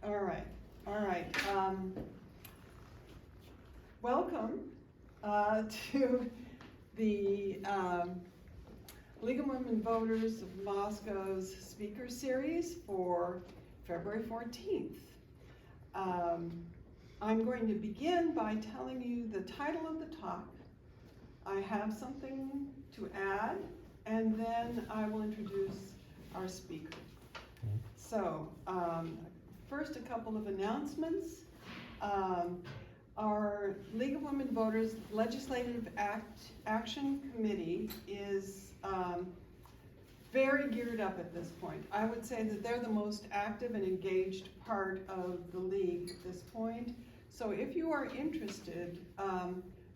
All right. Welcome to the League of Women Voters of Moscow's speaker series for February 14th. I'm going to begin by telling you the title of the talk. I have something to add, and then I will introduce our speaker. So, first, a couple of announcements. Our League of Women Voters Legislative Action Committee is very geared up at this point. I would say that they're the most active and engaged part of the League at this point. So if you are interested,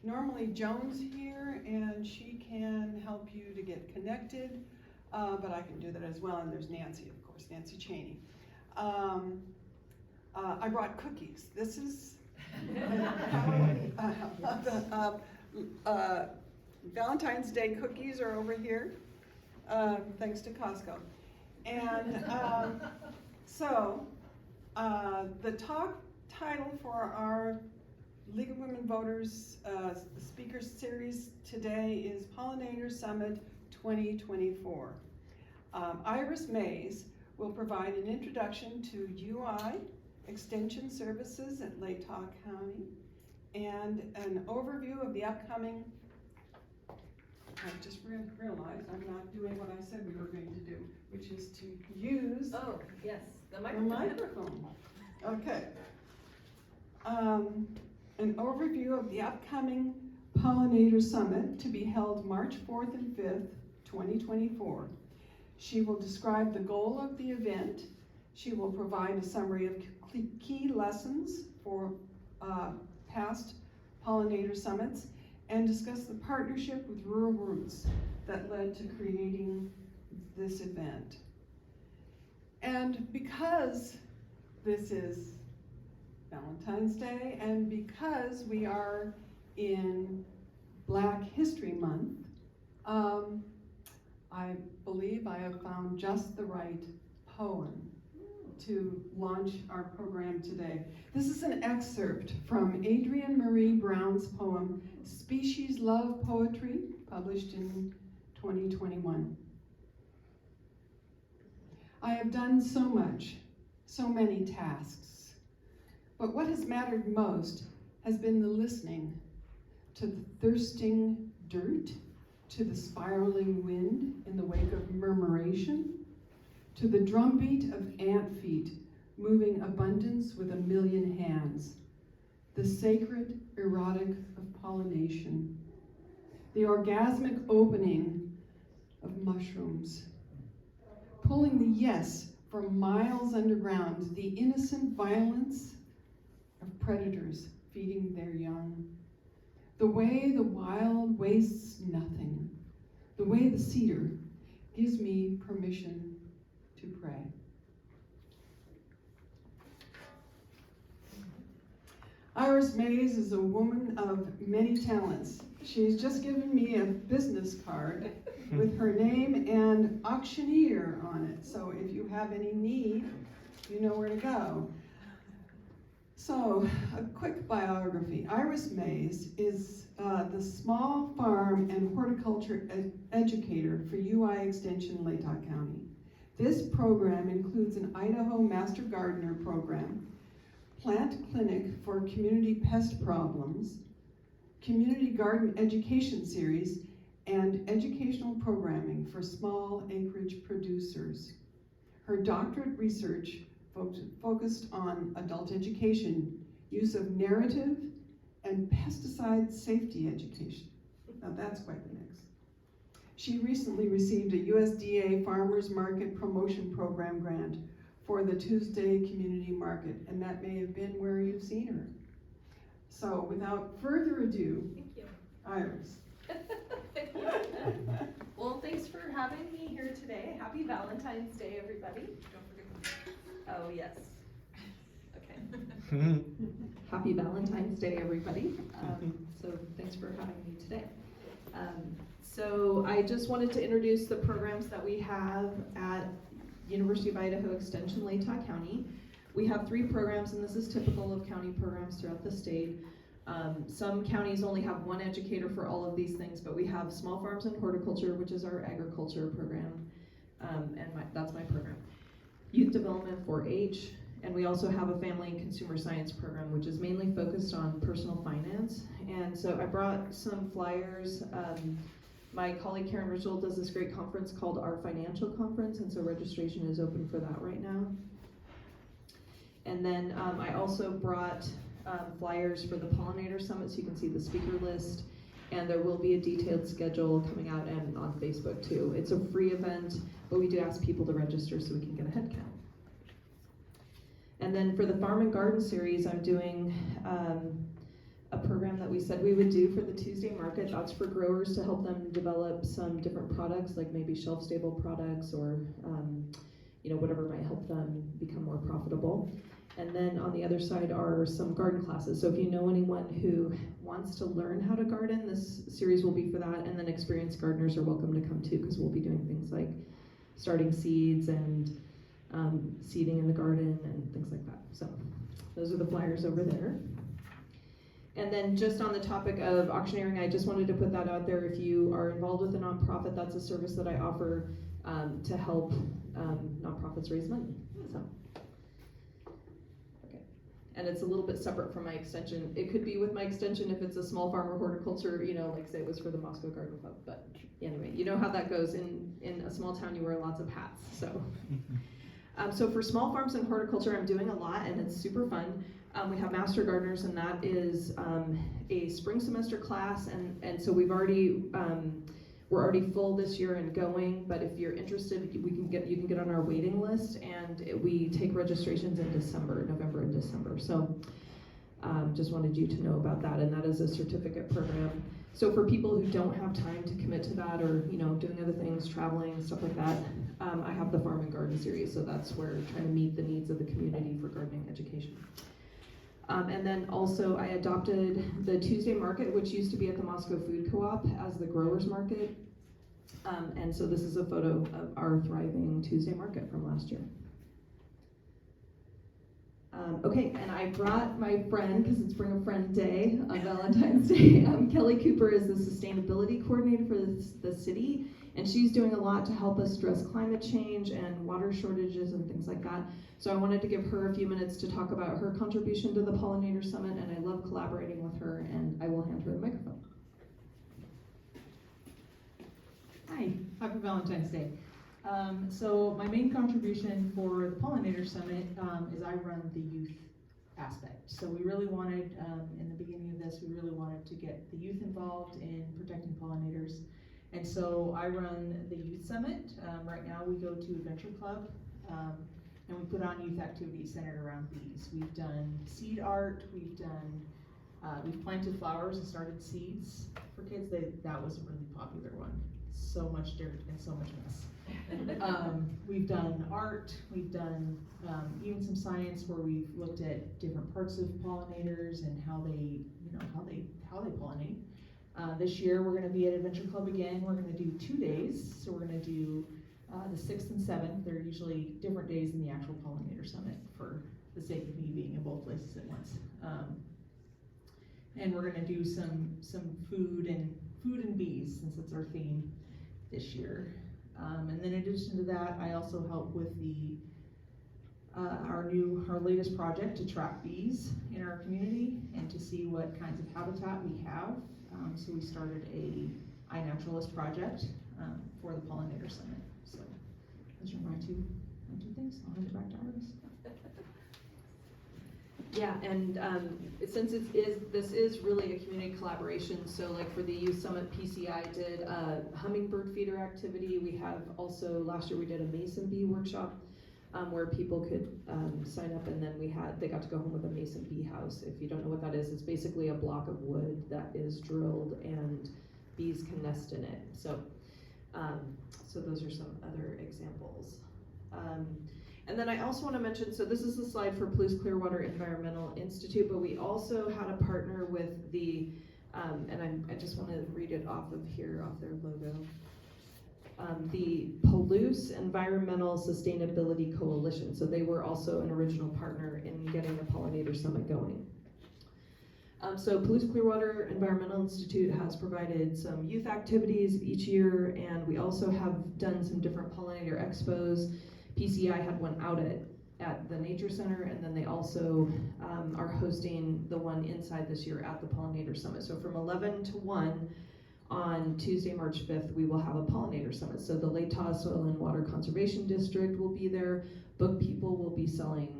normally Joan's here and she can help you to get connected, but I can do that as well, and there's Nancy, of course, Nancy Cheney. I brought cookies. This is Valentine's Day cookies are over here, thanks to Costco. And so the talk title for our League of Women Voters speaker series today is Pollinator Summit 2024. Iris Mays will provide an introduction to UI Extension Services at Latah County and an overview of the upcoming, I just realized I'm not doing what I said we were going to do, which is to use the microphone. Okay. An overview of the upcoming Pollinator Summit to be held March 4th and 5th, 2024. She will describe the goal of the event. She will provide a summary of key lessons for past pollinator summits and discuss the partnership with Rural Roots that led to creating this event. And because this is Valentine's Day and because we are in Black History Month, I believe I have found just the right poem to launch our program today. This is an excerpt from Adrienne Marie Brown's poem, Species Love Poetry, published in 2021. I have done so much, so many tasks, but what has mattered most has been the listening to the thirsting dirt, to the spiraling wind in the wake of murmuration, to the drumbeat of ant feet moving abundance with a million hands, the sacred erotic of pollination, the orgasmic opening of mushrooms, pulling the yes from miles underground, the innocent violence of predators feeding their young, the way the wild wastes nothing, the way the cedar gives me permission to pray. Iris Mays is a woman of many talents. She's just given me a business card with her name and auctioneer on it. So if you have any need, you know where to go. So, a quick biography. Iris Mays is the small farm and horticulture educator for UI Extension Latah County. This program includes an Idaho Master Gardener program, plant clinic for community pest problems, community garden education series, and educational programming for small acreage producers. Her doctorate research focused on adult education, use of narrative, and pesticide safety education. Now that's quite the mix. She recently received a USDA Farmers Market Promotion Program grant for the Tuesday Community Market, and that may have been where you've seen her. So without further ado, Thank you. Iris. Thank you. Well, thanks for having me here today. Happy Valentine's Day, everybody. Don't forget. Oh, yes. Okay. Happy Valentine's Day, everybody. So thanks for having me today. So I just wanted to introduce the programs that we have at University of Idaho Extension Latah County. We have 3 programs, and this is typical of county programs throughout the state. Some counties only have 1 educator for all of these things, but we have small farms and horticulture, which is our agriculture program, that's my program. Youth development, 4-H, and we also have a family and consumer science program, which is mainly focused on personal finance. And so I brought some flyers. My colleague Karen Ritchell does this great conference called Our Financial Conference, and so registration is open for that right now. And then I also brought flyers for the Pollinator Summit, so you can see the speaker list, and there will be a detailed schedule coming out and on Facebook too. It's a free event, but we do ask people to register so we can get a head count. And then for the Farm and Garden series, I'm doing a program that we said we would do for the Tuesday market. That's for growers to help them develop some different products, like maybe shelf-stable products or whatever might help them become more profitable. And then on the other side are some garden classes. So if you know anyone who wants to learn how to garden, this series will be for that. And then experienced gardeners are welcome to come too, because we'll be doing things like starting seeds and seeding in the garden and things like that. So those are the flyers over there. And then just on the topic of auctioneering, I just wanted to put that out there. If you are involved with a nonprofit, that's a service that I offer to help nonprofits raise money. So, okay. And it's a little bit separate from my extension. It could be with my extension if it's a small farm or horticulture, like say it was for the Moscow Garden Club. But anyway, you know how that goes. In a small town, you wear lots of hats. So, so for small farms and horticulture, I'm doing a lot, and it's super fun. We have Master Gardeners, and that is a spring semester class, and so we're already full this year and going. But if you're interested, you can get on our waiting list, and we take registrations in November and December. So just wanted you to know about that, and that is a certificate program. So for people who don't have time to commit to that, or doing other things, traveling, stuff like that, I have the Farm and Garden series. So that's where we're trying to meet the needs of the community for gardening education. And then also I adopted the Tuesday market, which used to be at the Moscow Food Co-op, as the growers market. And so this is a photo of our thriving Tuesday market from last year. Okay, and I brought my friend, because it's Bring a Friend Day on Valentine's Day. Kelly Cooper is the sustainability coordinator for the city, and she's doing a lot to help us address climate change and water shortages and things like that. So I wanted to give her a few minutes to talk about her contribution to the Pollinator Summit, and I love collaborating with her, and I will hand her the microphone. Hi, happy Valentine's Day. So my main contribution for the Pollinator Summit is I run the youth aspect. So we really wanted, in the beginning of this, we really wanted to get the youth involved in protecting pollinators. And so I run the youth summit. Right now we go to Adventure Club, and we put on youth activities centered around bees. We've done seed art, we've planted flowers and started seeds for kids. That was a really popular one. So much dirt and so much mess. We've done art, we've done even some science where we've looked at different parts of pollinators and how they pollinate. This year we're going to be at Adventure Club again. We're going to do 2 days. So we're going to do the 6th and 7th. They're usually different days than the actual Pollinator Summit for the sake of me being in both places at once. And we're going to do some food and bees, since it's our theme this year. And then in addition to that, I also help with our latest project to trap bees in our community and to see what kinds of habitat we have. So we started a iNaturalist project for the Pollinator Summit. So those are my two things. I'll hand it back to Iris. Yeah, and since this is really a community collaboration, so like for the Youth Summit, PCI did a hummingbird feeder activity. We have also, last year we did a mason bee workshop where people could sign up, and then they got to go home with a mason bee house. If you don't know what that is, it's basically a block of wood that is drilled and bees can nest in it. So those are some other examples. And then I also want to mention, so this is the slide for Palouse Clearwater Environmental Institute, but we also had a partner with the, and I just want to read it off of here, off their logo. the Palouse Environmental Sustainability Coalition. So they were also an original partner in getting the Pollinator Summit going. So Palouse Clearwater Environmental Institute has provided some youth activities each year, and we also have done some different pollinator expos. PCI had one out at the Nature Center, and then they also are hosting the one inside this year at the Pollinator Summit. So from 11 to 1 on Tuesday, March 5th, we will have a Pollinator Summit. So the Latah Soil and Water Conservation District will be there. Book people will be selling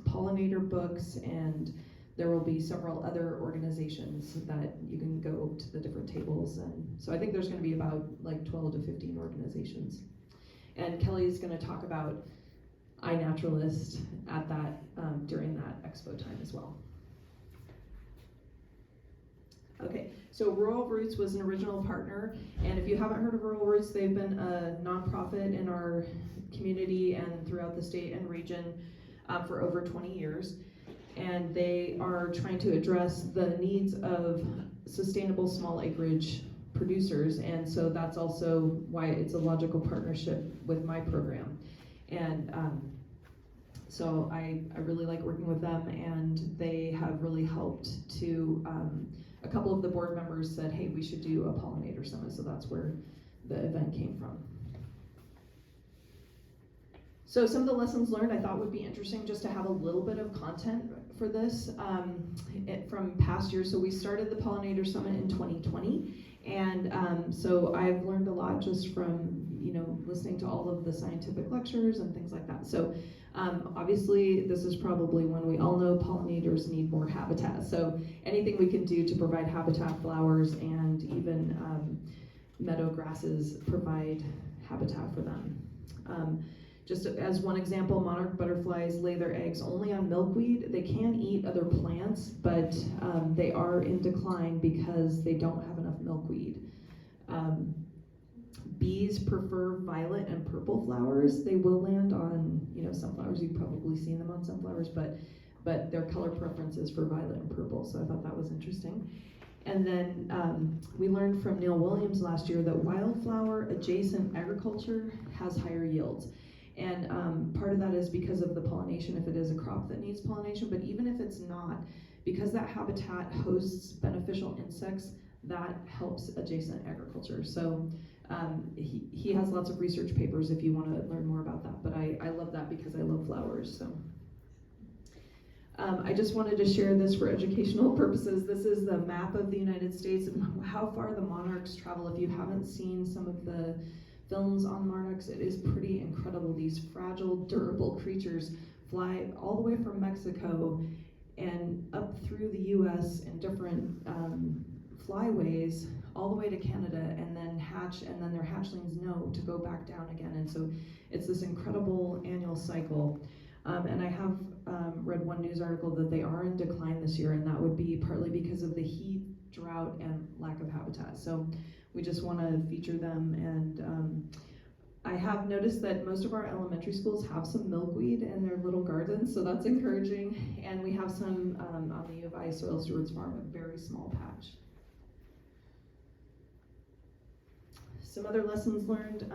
pollinator books, and there will be several other organizations that you can go to the different tables. And so I think there's going to be about like 12 to 15 organizations. And Kelly is going to talk about iNaturalist at that during that expo time as well. Okay, so Rural Roots was an original partner, and if you haven't heard of Rural Roots, they've been a nonprofit in our community and throughout the state and region for over 20 years. And they are trying to address the needs of sustainable small acreage producers, and so that's also why it's a logical partnership with my program. And so I really like working with them, and they have really helped to, a couple of the board members said, hey, we should do a Pollinator Summit, so that's where the event came from. So some of the lessons learned I thought would be interesting just to have a little bit of content for this from past years. So we started the Pollinator Summit in 2020, and so I've learned a lot just from listening to all of the scientific lectures and things like that. So obviously this is probably when we all know pollinators need more habitat. So anything we can do to provide habitat, flowers, and even meadow grasses provide habitat for them. Just as one example, monarch butterflies lay their eggs only on milkweed. They can eat other plants, but they are in decline because they don't have enough milkweed. Bees prefer violet and purple flowers. They will land on sunflowers. You've probably seen them on sunflowers, but their color preference is for violet and purple, so I thought that was interesting. And then we learned from Neil Williams last year that wildflower adjacent agriculture has higher yields. And part of that is because of the pollination, if it is a crop that needs pollination, but even if it's not, because that habitat hosts beneficial insects, that helps adjacent agriculture. So he has lots of research papers if you want to learn more about that, but I love that because I love flowers. So I just wanted to share this for educational purposes. This is the map of the United States and how far the monarchs travel. If you haven't seen some of the films on monarchs, it is pretty incredible. These fragile, durable creatures fly all the way from Mexico and up through the US in different flyways all the way to Canada, and then hatch, and then their hatchlings know to go back down again. And so it's this incredible annual cycle. And I have read one news article that they are in decline this year, and that would be partly because of the heat, drought, and lack of habitat. So we just want to feature them. And I have noticed that most of our elementary schools have some milkweed in their little gardens, so that's encouraging. And we have some on the U of I Soil Stewards Farm, a very small patch. Some other lessons learned,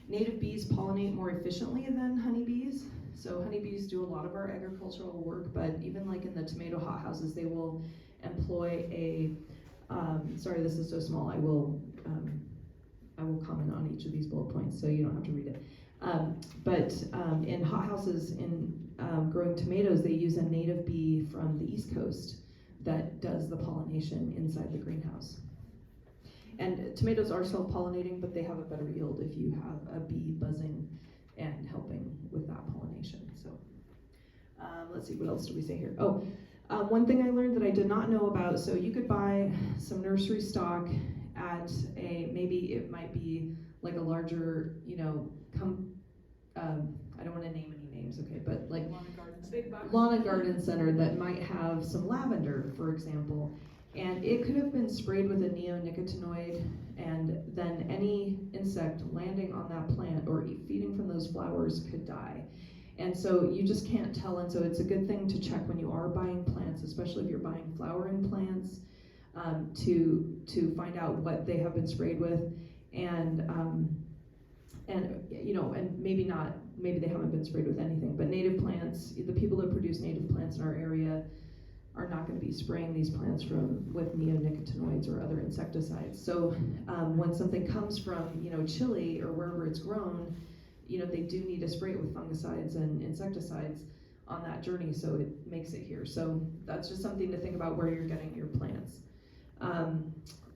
native bees pollinate more efficiently than honeybees. So honeybees do a lot of our agricultural work, but even like in the tomato hothouses, they will employ a, sorry, this is so small, I will comment on each of these bullet points so you don't have to read it. But in hothouses, in growing tomatoes, they use a native bee from the East Coast that does the pollination inside the greenhouse. And tomatoes are self-pollinating, but they have a better yield if you have a bee buzzing and helping with that pollination. So let's see, what else do we say here? Oh, one thing I learned that I did not know about, so you could buy some nursery stock at maybe it might be like a larger, I don't want to name any names, okay, but like lawn and garden center that might have some lavender, for example. And it could have been sprayed with a neonicotinoid, and then any insect landing on that plant or feeding from those flowers could die. And so you just can't tell, and so it's a good thing to check when you are buying plants, especially if you're buying flowering plants, to find out what they have been sprayed with. And and maybe they haven't been sprayed with anything, but native plants, the people that produce native plants in our area are not going to be spraying these plants with neonicotinoids or other insecticides. So when something comes from Chile or wherever it's grown, they do need to spray it with fungicides and insecticides on that journey, so it makes it here. So that's just something to think about where you're getting your plants.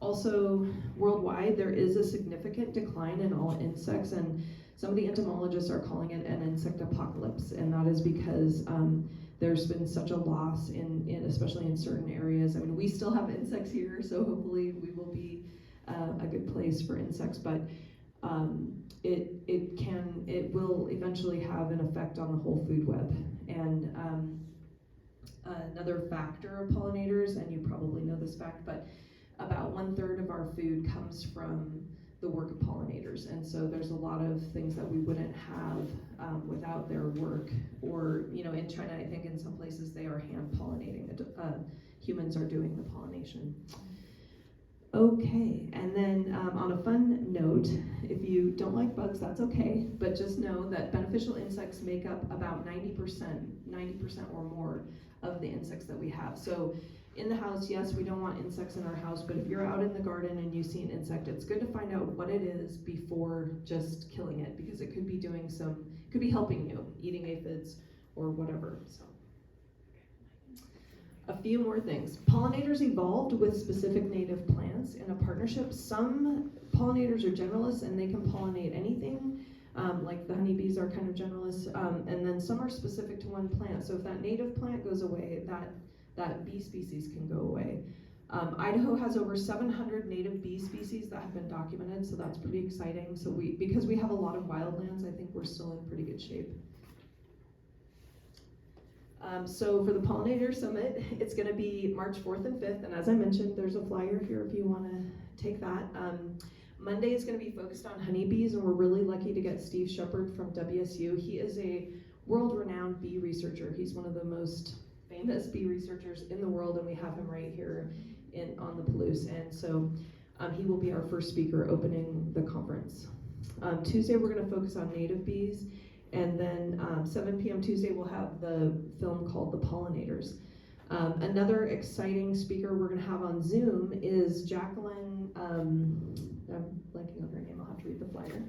Also, worldwide, there is a significant decline in all insects, and some of the entomologists are calling it an insect apocalypse, and that is because there's been such a loss especially in certain areas. I mean, we still have insects here, so hopefully we will be a good place for insects, but it will eventually have an effect on the whole food web. And another factor of pollinators, and you probably know this fact, but about 1/3 of our food comes from the work of pollinators, and so there's a lot of things that we wouldn't have without their work. Or in China, I think in some places they are hand pollinating. Humans are doing the pollination. Okay, and then on a fun note, if you don't like bugs, that's okay, but just know that beneficial insects make up about 90% or more of the insects that we have. So in the house, yes, we don't want insects in our house, but if you're out in the garden and you see an insect, it's good to find out what it is before just killing it, because it could be could be helping you, eating aphids or whatever. So a few more things. Pollinators evolved with specific native plants in a partnership. Some pollinators are generalists and they can pollinate anything, like the honeybees are kind of generalists, and then some are specific to one plant. So if that native plant goes away, that bee species can go away. Idaho has over 700 native bee species that have been documented, so that's pretty exciting. So because we have a lot of wildlands, I think we're still in pretty good shape. So for the Pollinator Summit, it's going to be March 4th and 5th, and as I mentioned, there's a flyer here if you want to take that. Monday is going to be focused on honeybees, and we're really lucky to get Steve Shepard from WSU. He is a world-renowned bee researcher. He's one of the most famous bee researchers in the world, and we have him right here on the Palouse, and so he will be our first speaker opening the conference. Tuesday, we're going to focus on native bees. And then 7 p.m. Tuesday, we'll have the film called The Pollinators. Another exciting speaker we're going to have on Zoom is Jacqueline, I'm blanking on her name, I'll have to read the flyer.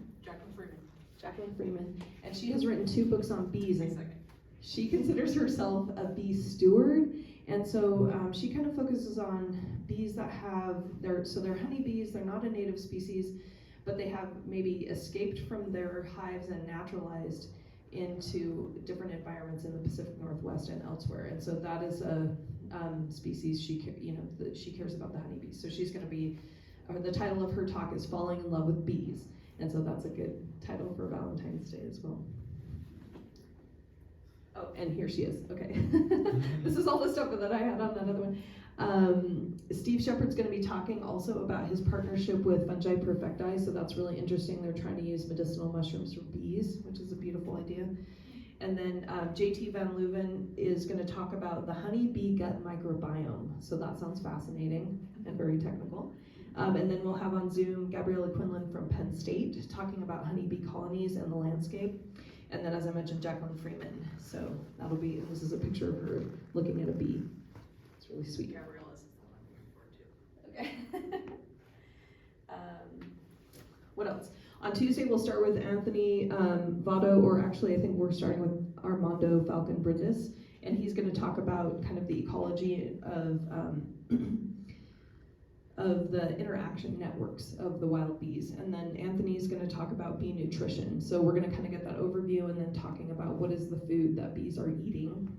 Jacqueline Freeman. And she has written 2 books on bees. And she considers herself a bee steward. And so she kind of focuses on bees that they're honeybees, they're not a native species, but they have maybe escaped from their hives and naturalized into different environments in the Pacific Northwest and elsewhere. And so that is a species she cares about, the honeybees. So she's going to be, the title of her talk is Falling in Love with Bees. And so that's a good title for Valentine's Day as well. Oh, and here she is. Okay. This is all the stuff that I had on that other one. Steve Shepard's going to be talking also about his partnership with Fungi Perfecti, so that's really interesting. They're trying to use medicinal mushrooms for bees, which is a beautiful idea. And then JT Van Leuven is going to talk about the honeybee gut microbiome, so that sounds fascinating and very technical. And then we'll have on Zoom Gabriella Quinlan from Penn State talking about honeybee colonies and the landscape. And then, as I mentioned, Jacqueline Freeman. So that'll be, and this is a picture of her looking at a bee. It's really sweet. Gabriella's is the one I'm looking forward to. Okay. What else? On Tuesday, we'll start with Anthony Votto, or actually, I think we're starting with Armando Falcon Brindis, and he's going to talk about kind of the ecology of the interaction networks of the wild bees. And then Anthony's going to talk about bee nutrition. So we're going to kind of get that overview and then talking about what is the food that bees are eating,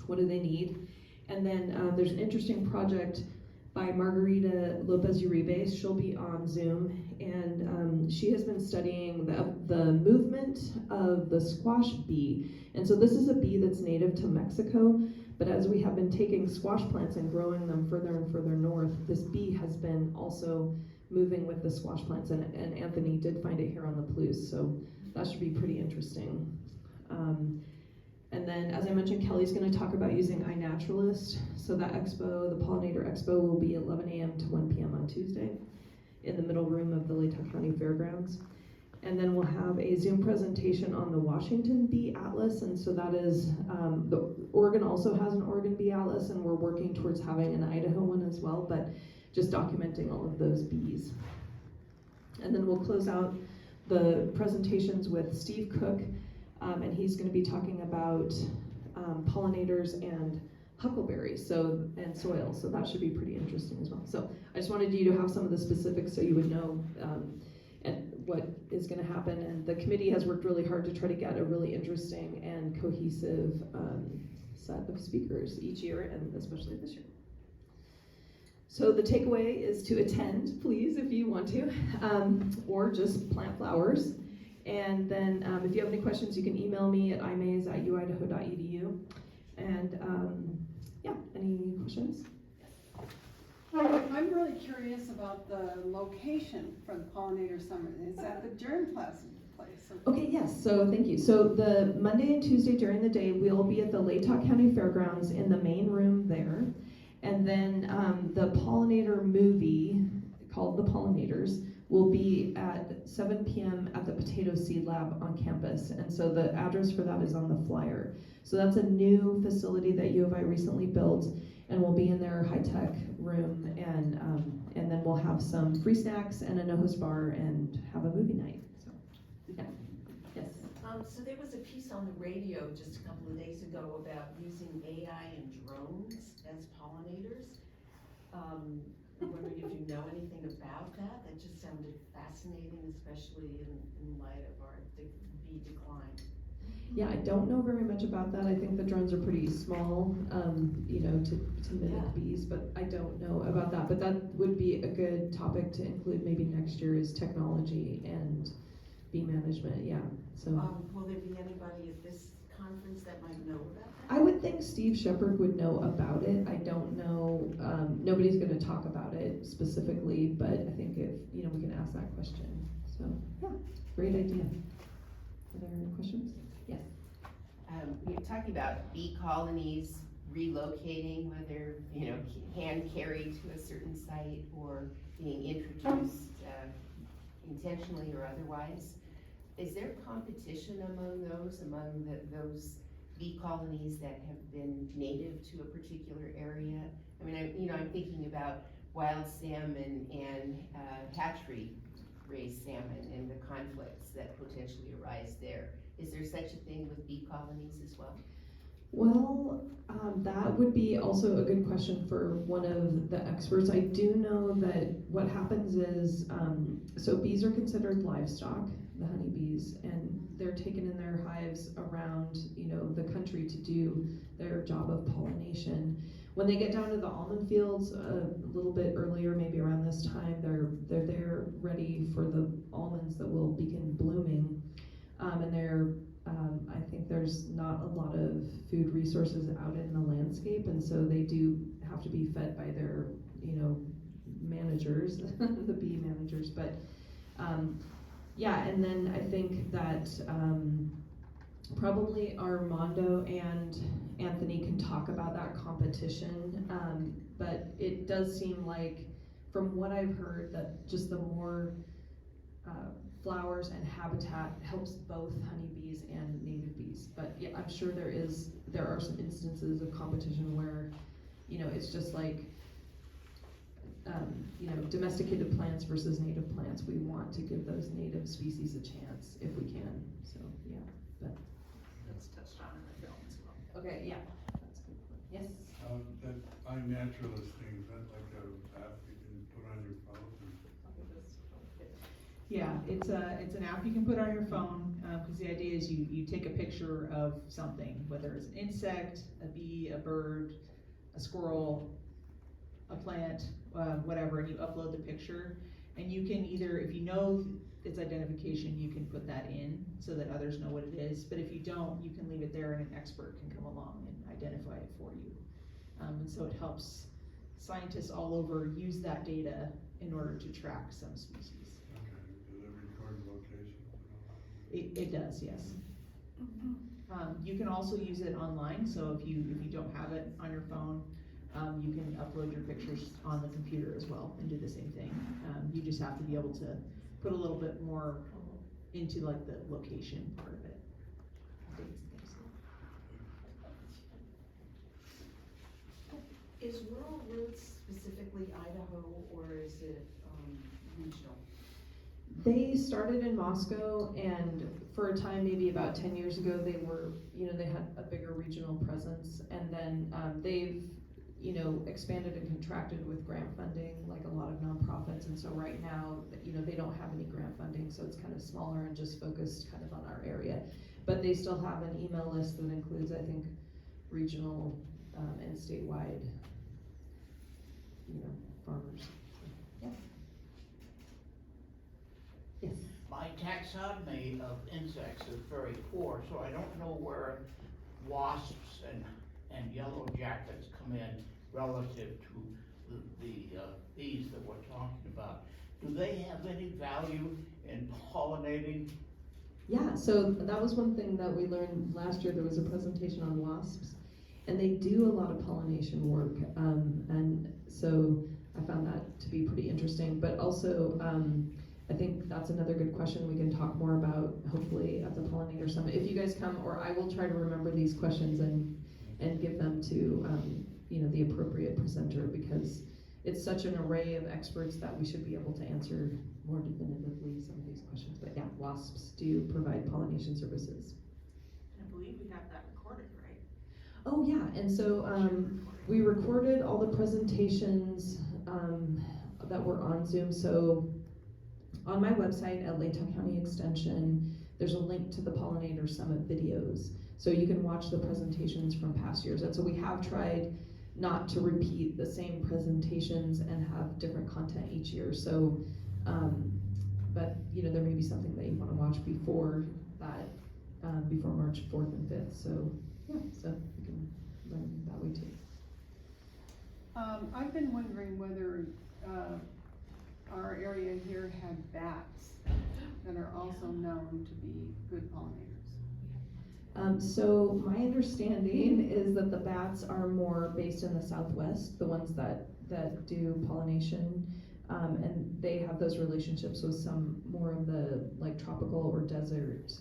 what do they need. And then there's an interesting project by Margarita Lopez Uribe. She'll be on Zoom, and she has been studying the movement of the squash bee. And so this is a bee that's native to Mexico, but as we have been taking squash plants and growing them further and further north, this bee has been also moving with the squash plants, and Anthony did find it here on the Palouse, so that should be pretty interesting. And then, as I mentioned, Kelly's going to talk about using iNaturalist. So that expo, the Pollinator Expo, will be 11 a.m. to 1 p.m. on Tuesday in the middle room of the Latah County Fairgrounds. And then we'll have a Zoom presentation on the Washington Bee Atlas, and so that is, Oregon also has an Oregon Bee Atlas, and we're working towards having an Idaho one as well, but just documenting all of those bees. And then we'll close out the presentations with Steve Cook, and he's going to be talking about pollinators and huckleberries, and soil, so that should be pretty interesting as well. So I just wanted you to have some of the specifics so you would know and what is going to happen, and the committee has worked really hard to try to get a really interesting and cohesive set of speakers each year, and especially this year. So the takeaway is to attend, please, if you want to, or just plant flowers. And then if you have any questions, you can email me at imaze@uidaho.edu. And yeah, any questions? I'm really curious about the location for the Pollinator Summit. Is that the germplasm place? Okay, yes, so thank you. So the Monday and Tuesday during the day, we'll be at the Latah County Fairgrounds in the main room there. And then the Pollinator movie called The Pollinators will be at 7 p.m. at the Potato Seed Lab on campus. And so the address for that is on the flyer. So that's a new facility that U of I recently built, and we'll be in their high-tech room, and then we'll have some free snacks and a no-host bar and have a movie night. So, yeah. Yes. So there was a piece on the radio just a couple of days ago about using AI and drones as pollinators. I'm wondering if you know anything about that. That just sounded fascinating, especially in light of our bee decline. Yeah, I don't know very much about that. I think the drones are pretty small, to mimic bees, but I don't know about that. But that would be a good topic to include maybe next year, is technology and bee management. Yeah. So. Will there be anybody at this conference that might know about that? I would think Steve Shepard would know about it. I don't know. Nobody's going to talk about it specifically, but I think if we can ask that question. So yeah, great idea. Are there any questions? Yes. You're talking about bee colonies relocating, whether hand carried to a certain site or being introduced intentionally or otherwise. Is there competition among those bee colonies that have been native to a particular area? I mean, I'm thinking about wild salmon and hatchery raised salmon and the conflicts that potentially arise there. Is there such a thing with bee colonies as well? Well, that would be also a good question for one of the experts. I do know that what happens is, so bees are considered livestock, the honeybees, and they're taken in their hives around, the country to do their job of pollination. When they get down to the almond fields a little bit earlier, maybe around this time, they're there ready for the almonds that will begin blooming, and I think there's not a lot of food resources out in the landscape, and so they do have to be fed by their, managers, the bee managers. But yeah, and then I think that probably Armando and Anthony can talk about that competition, but it does seem like, from what I've heard, that just the more flowers and habitat helps both honeybees and native bees. But yeah, I'm sure there are some instances of competition where, it's just like, domesticated plants versus native plants. We want to give those native species a chance if we can. So yeah, but That's touched on in the film as well. okay, yeah, that's a good point. Yes. That iNaturalist thing, is that like a app you can put on your phone? Yeah, it's an app you can put on your phone, because the idea is you take a picture of something, whether it's an insect, a bee, a bird, a squirrel, a plant, whatever, and you upload the picture. And you can either, if you know its identification, you can put that in so that others know what it is. But if you don't, you can leave it there and an expert can come along and identify it for you. And so it helps scientists all over use that data in order to track some species. It does, yes. You can also use it online, so if you don't have it on your phone, you can upload your pictures on the computer as well and do the same thing. You just have to be able to put a little bit more into like the location part of it. Is Rural Roots specifically Idaho, or is it, regional? They started in Moscow, and for a time, maybe about 10 years ago, they were, they had a bigger regional presence, and then they've, expanded and contracted with grant funding, like a lot of nonprofits, and so right now, they don't have any grant funding, so it's kind of smaller and just focused kind of on our area. But they still have an email list that includes, I think, regional and statewide, farmers. Yeah. Yes. My taxonomy of insects is very poor, so I don't know where wasps and yellow jackets come in relative to the bees that we're talking about. Do they have any value in pollinating? Yeah, so that was one thing that we learned last year. There was a presentation on wasps, and they do a lot of pollination work, and so I found that to be pretty interesting. But also, I think that's another good question we can talk more about, hopefully, at the Pollinator Summit. If you guys come, or I will try to remember these questions and give them to the appropriate presenter, because it's such an array of experts that we should be able to answer more definitively some of these questions. But yeah, wasps do provide pollination services. I believe we have that recorded, right? Oh yeah, and so we recorded all the presentations that were on Zoom. So on my website at Latah County Extension, there's a link to the Pollinator Summit videos. So you can watch the presentations from past years. And so we have tried not to repeat the same presentations and have different content each year. So, but there may be something that you want to watch before that, before March 4th and 5th. So yeah, so you can learn that way too. I've been wondering whether our area here had bats that are also known to be good pollinators. So my understanding is that the bats are more based in the Southwest, the ones that do pollination, and they have those relationships with some more of the like tropical or desert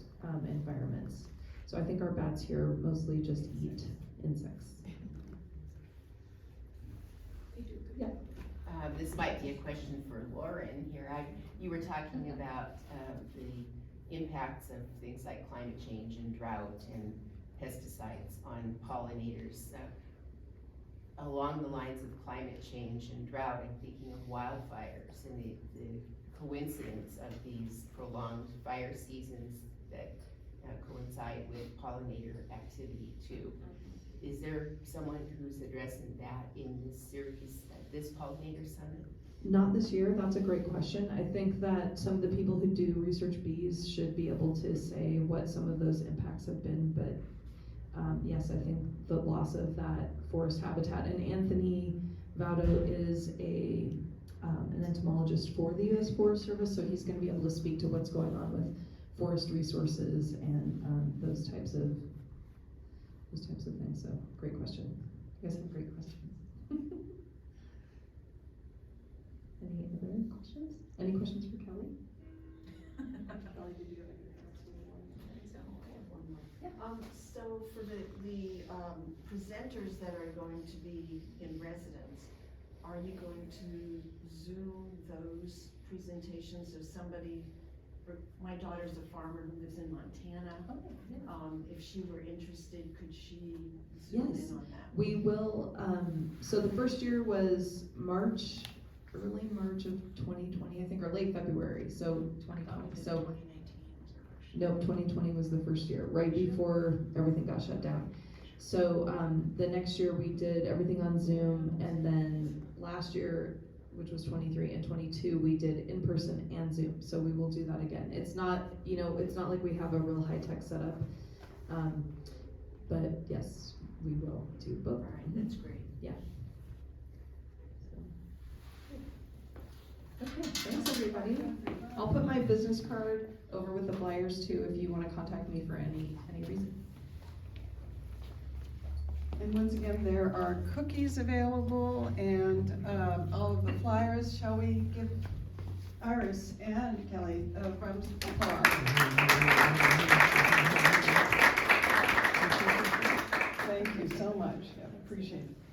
environments. So I think our bats here mostly just eat insects. Yeah. This might be a question for Lauren here. You were talking about the impacts of things like climate change and drought and pesticides on pollinators. Along the lines of climate change and drought, I'm thinking of wildfires and the coincidence of these prolonged fire seasons that coincide with pollinator activity too. Is there someone who's addressing that in this series at this Pollinator Summit? Not this year. That's a great question. I think that some of the people who do research bees should be able to say what some of those impacts have been, but yes, I think the loss of that forest habitat, and Anthony Vaudo is an entomologist for the U.S. Forest Service, so he's going to be able to speak to what's going on with forest resources and those types of things. So great question. You guys have great questions. Any other questions? Any questions for Kelly? Kelly, did you have anything else you wanted to say? I have one more. Yeah. So for the presenters that are going to be in residence, are you going to Zoom those presentations of somebody? My daughter's a farmer who lives in Montana. If she were interested, could she zoom Yes. in on that? We will, so the first year was early March of 2020, I think, or late February, so 2020. So 2019 was our first. no, 2020 was the first year, right before everything got shut down. So the next year we did everything on Zoom, and then last year, which was 23 and 22, we did in person and Zoom. So we will do that again. It's not, it's not like we have a real high-tech setup, but yes, we will do both. All right, that's great. Yeah. Okay, thanks everybody. I'll put my business card over with the flyers too if you want to contact me for any reason. And once again, there are cookies available and all of the flyers. Shall we give Iris and Kelly from afar. Thank you so much. I appreciate it.